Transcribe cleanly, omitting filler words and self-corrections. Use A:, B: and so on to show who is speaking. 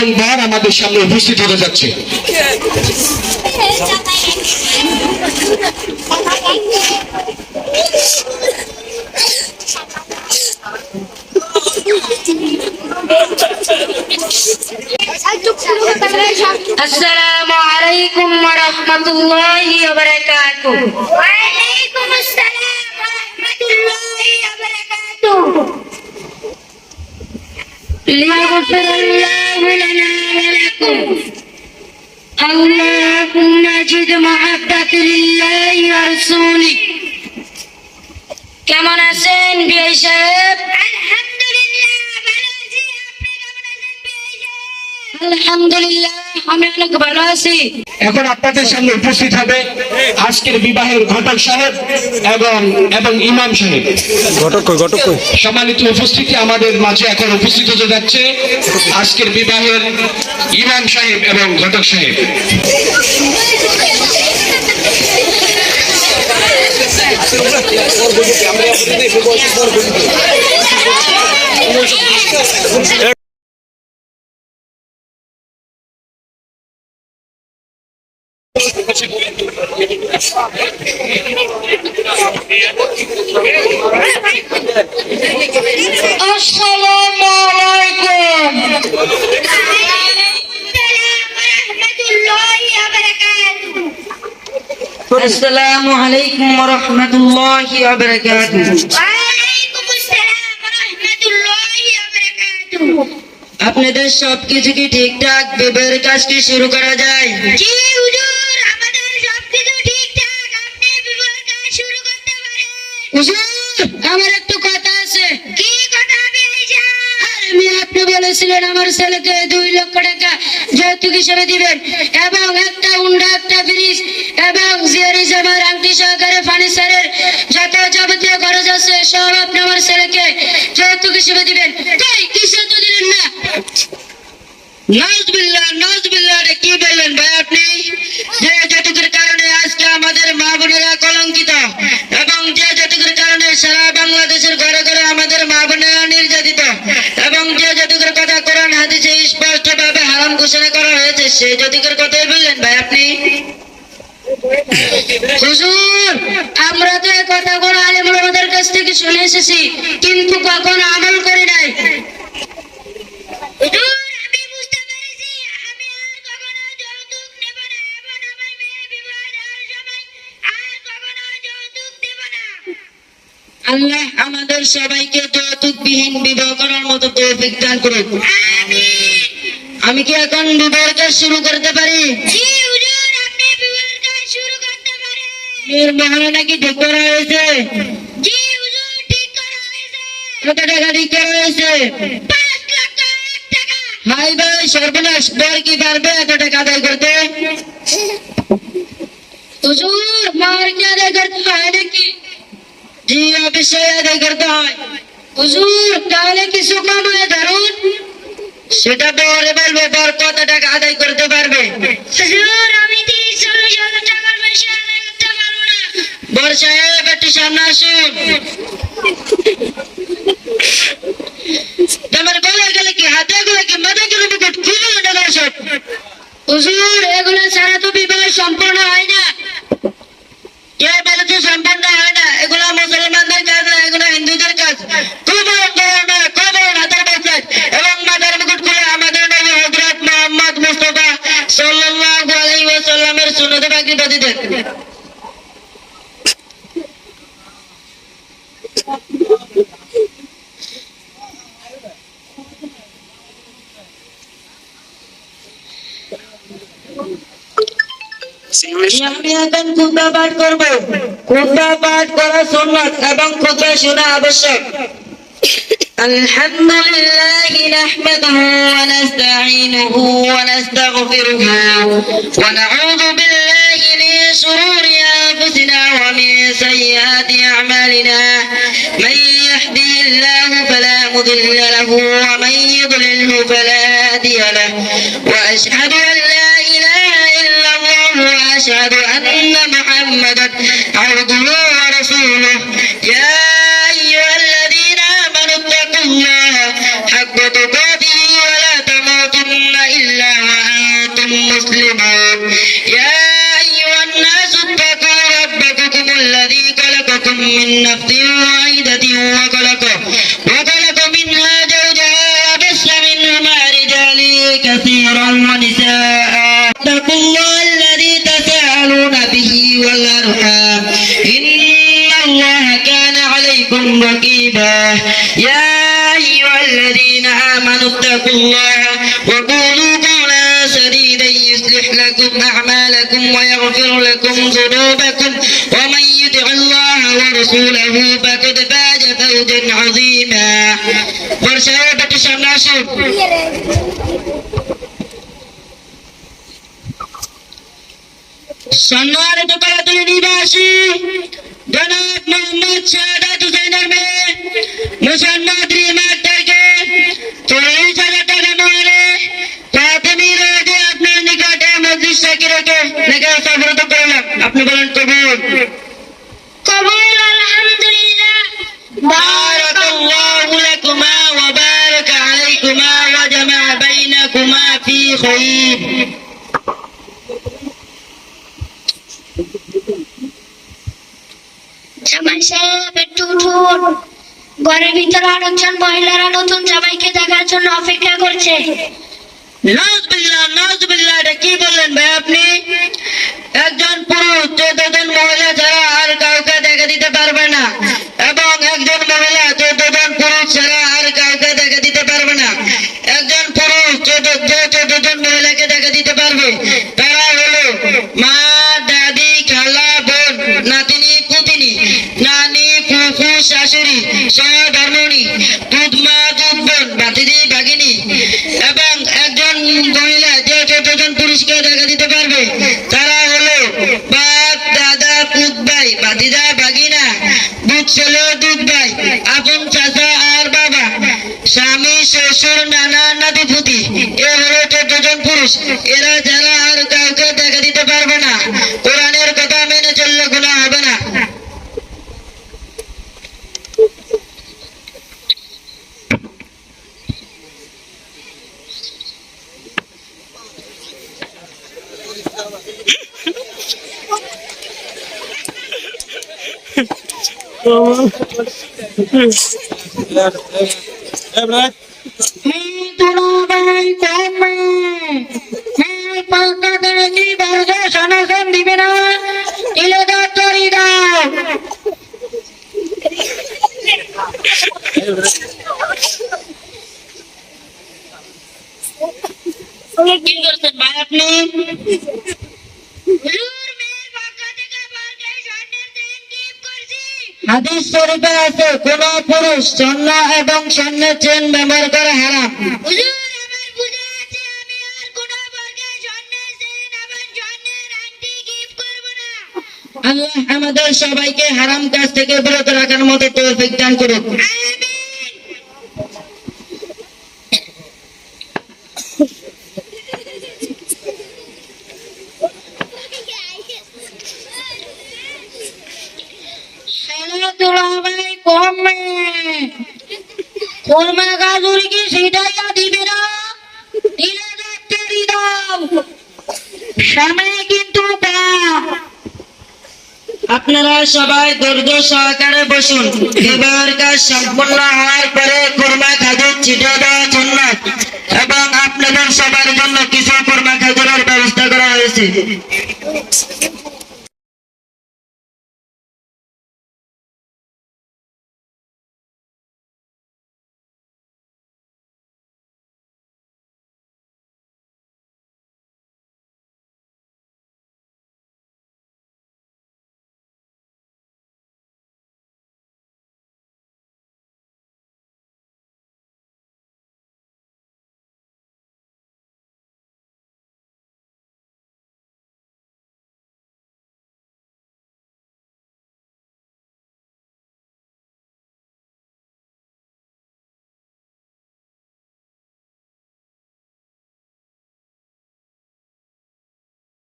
A: এখন বর আমাদের সামনে উপস্থিত হতে যাচ্ছে।
B: আসসালামু আলাইকুম ওয়া রাহমাতুল্লাহি ওয়া বারাকাতুহু।
C: ওয়া আলাইকুম আসসালাম ওয়া রাহমাতুল্লাহি ওয়া বারাকাতুহু।
B: লিয়াগফিরাল্লাহু লানা ওয়া লাকুম। আল্লাহুম্মা জিদ মুহাব্বাতি লিল্লাহি ওয়া রাসূলিহি। কেমন আছেন বিআই সাহেব?
C: আলহামদুলিল্লাহ ভালো আছি, আপনি কেমন আছেন বিআই সাহেব?
B: আলহামদুলিল্লাহ আমি অনেক ভালো আছি।
A: এখন আপনাদের সামনে উপস্থিত হবে আজকের বিবাহের ঘটক সাহেব এবং ইমাম সাহেব।
D: ঘটক
A: সম্মানিত উপস্থিতি, আমাদের মাঝে এখন উপস্থিত হতে যাচ্ছে আজকের বিবাহের ইমাম সাহেব এবং ঘটক সাহেব।
B: আসসালামু আলাইকুম। আসসালামু আলাইকুম ওয়া রাহমাতুল্লাহি ওয়া বারাকাতুহু।
C: ওয়ালাইকুম আসসালাম ওয়া রাহমাতুল্লাহি ওয়া বারাকাতুহু।
B: আপনাদের সবকিছু কি ঠিকঠাক? বিবাহের কাজ কি শুরু করা যায়?
C: জি হুজুর, আমাদের সবকিছু ঠিকঠাক, আপনি বিবাহের কাজ শুরু করতে পারেন।
B: হুজুর, আমার একটু কথা আছে।
C: কি কথা বিআই সাহেব?
B: আমি আপনি বলেছিলেন আমার ছেলেকে 2 লক্ষ টাকা যৌতুক হিসেবে দিবেন এবং একটা উন্ডা, একটা ফ্রিজ এবং জিয়ারি জামার আংটি সহকারে ফার্নিচারের যত যাবতীয় খরচ আছে সব আপনি আমার ছেলেকে যৌতুক হিসেবে দিবেন। তাই কিসে তো দিলেন না? নাউজুবিল্লাহ, এটা কি বললেন ভাই আপনি? যে যৌতুকের কারণে আজকে আমাদের মা বোনেরা কলঙ্কিত এবং যে যৌতুকের কারণে সারা বাংলাদেশের ঘরে ঘরে আমাদের মা বোনেরা নির্যাতিত এবং যে যৌতুকের কথা কোরআন হাদিসে স্পষ্টভাবে হারাম ঘোষণা করা হয়েছে, সেই যৌতুকের কথাই বললেন ভাই আপনি? হুজুর, আমরা তো এই কথাগুলো আলেম ওলামাদের কাছ থেকে শুনে এসেছি, কিন্তু কখনো আমল করি নাই।
C: হুজুর, আমি বুঝতে পেরেছি, আমি আর কখনো যৌতুক নেব না এবং আমার মেয়ের বিবাহ দেওয়ার সময় আর কখনো যৌতুক দেব না।
B: আল্লাহ আমাদের সবাইকে যৌতুকবিহীন বিবাহ করার মতো তৌফিক দান করুন।
C: আমিন।
B: আমি কি এখন বিবাহের কাজ শুরু করতে পারি?
C: জি হুজুর, আপনি বিবাহের কাজ শুরু করতে পারেন।
B: মেয়ের মহলে নাকি ঠিক করা হয়েছে?
C: জি হুজুর, ঠিক করা হয়েছে।
B: কত টাকা ঠিক করা হয়েছে?
C: 5,01,000 টাকা।
B: ভাই ভাই সর্বনাশ, বর কি পারবে এত টাকা আদায় করতে? হুজুর, মার কি আদায় করতে হয় নাকি? জি অবশ্যই আদায় করতে হয়। হুজুর, তাহলে কিছু কমায় ধরুন। সেটা বরে বলবে বর কত টাকা আদায় করতে পারবে।
C: হুজুর, আমি 30-40,000 টাকার বেশি আদায় করতে পারবো না।
B: বর সাহেব একটু সামনে আসুন। তোমার গলায় গেলে কি, হাতে গেলে কি, মাথায় গেলে মুকুট, কি বলে টাকা সব? হুজুর, এগুলো ছাড়া তো বিবাহ সম্পূর্ণ হয় না। কে বলেছে সম্পূর্ণ হয় না? এগুলো মুসলমানদের কাজ না, এগুলো হিন্দুদের কাজ। হাতের বাচ্চা এবং মাথার মুকুট খুলে আমাদের নবী হযরত মুহাম্মদ মুস্তাফা সাল্লাল্লাহু আলাইহি ওয়াসাল্লামের সুন্নতে পাকি বাঁধিতেন। আমি এখন খুতবা পাঠ করবো। খুতবা পাঠ করা সুন্নাত এবং খুতবা শোনা আবশ্যক। الحمد لله نحمده ونستعينه ونستغفره ونعوذ بالله من شرور أنفسنا ومن سيئات أعمالنا من يهده الله فلا مضل له ومن يضلله فلا هادي له وأشهد أن لا إله إلا الله وأشهد أن محمدا عبده ورسوله يا أيها الذين آمنوا اتقوا الله حق تقاته ولا تموتن نفس واحدة وخلق منها زوجها وبث منهما رجالا كثيرا ونساء اتقوا الله الذي تساءلون به والأرحام إن الله كان عليكم رقيبا يا أيها الذين آمنوا اتقوا الله وقولوا قولا سديدا يصلح لكم أعمالكم ويغفر لكم ذنوبكم ومن يطع الله ورسوله فقد فاز فوزا عظيما ورسالة الشماسون সম্মানিত কলাতলী নিবাসী জনাব মোহাম্মদ শাহাদাত হুসাইনের মেয়ে মুসলমান রিমা আক্তারকে 40,000 টাকা মোহরে ফাতেমী রোডে আপনার নিকটে মজলিস সাক্ষী রেখে নেকাহ সাব্রত করলাম। আপনি বলেন কবুল।
C: কবুল আলহামদুলিল্লাহ।
B: বারাকাল্লাহু লাকুমা ওয়া বারাকা আলাইকুমা ওয়া জামা বাইনাকুমা ফি খায়র।
C: জামাই সাহেব একটু উঠুন, ঘরের ভিতরে অনেকজন মহিলারা নতুন জামাইকে দেখার জন্য অপেক্ষা করছে।
B: নাউজুবিল্লাহ, এটা কি বললেন ভাই আপনি? একজন পুরুষ 14 জন মহিলা ছাড়া আর কাউকে দেখা দিতে পারবে না, এবং একজন মহিলা 14 জন পুরুষ ছাড়া আর কাউকে দেখা দিতে পারবে না। একজন পুরুষ 14 জন মহিলাকে দেখা দিতে পারবে, তারা হলো মা, দাদি, খালা, বোন, নাতিনি, পুতিনি, নানি, ফুফু, শাশুড়ি, সহধর্মিণী, দুধমা, দুধ বোন, ভাতিজি, ভাগিনী। এবং একজন মহিলা যে 14 জন পুরুষকে দেখা দিতে পারবে, তারা হলো বাপ, দাদা, পুত ভাই, ভাতিজা, ভাগিনা, দুধ ছেলে, দুধ ভাই, আপন চাচা আর বাবা, স্বামী, শ্বশুর, নানা, নাতি, পুতি। এ হলো 14 জন পুরুষ। এরা যারা আর কাউকে দেখা দিতে পারবে না। কোরআনের কথা মেনে চললে গুনাহ হবে না। দুলাভাই কমে পাল্টা দেখি বর্গে সনাতন দিবে না, দিলে দপ্তরি দাও। কি করছেন ভাই আপনি?
C: হুজুর, মেয়ের পক্ষ থেকে বরকে স্বর্ণের চেইন গিফট করছি।
B: হাদিস শরীফে আছে কোন পুরুষ স্বর্ণ এবং স্বর্ণের চেন ব্যবহার করা হারাম।
C: হুজুর, আমার বুঝে আছে আমি আর কোনো বরকে স্বর্ণের চেইন এবং স্বর্ণের আংটি গিফট করব না।
B: আল্লাহ আমাদের সবাইকে হারাম কাজ থেকে বিরত রাখার মতো তৌফিক দান করুন।
C: আমিন।
B: দুলাভাই কমে কোরমা গাজুরি কি সেটাইয়া দিবে না, দিলে দপ্তরি দাও। স্বামী কিন্তু আপনারা সবাই ধৈর্য সহকারে বসুন। বিবাহের কাজ সম্পূর্ণ হওয়ার পরে কোরমা খাজুর ছিটে দেওয়া সুন্নাত, এবং আপনাদের সবার জন্য কিছু কোরমা খাজুরের ব্যবস্থা করা হয়েছে।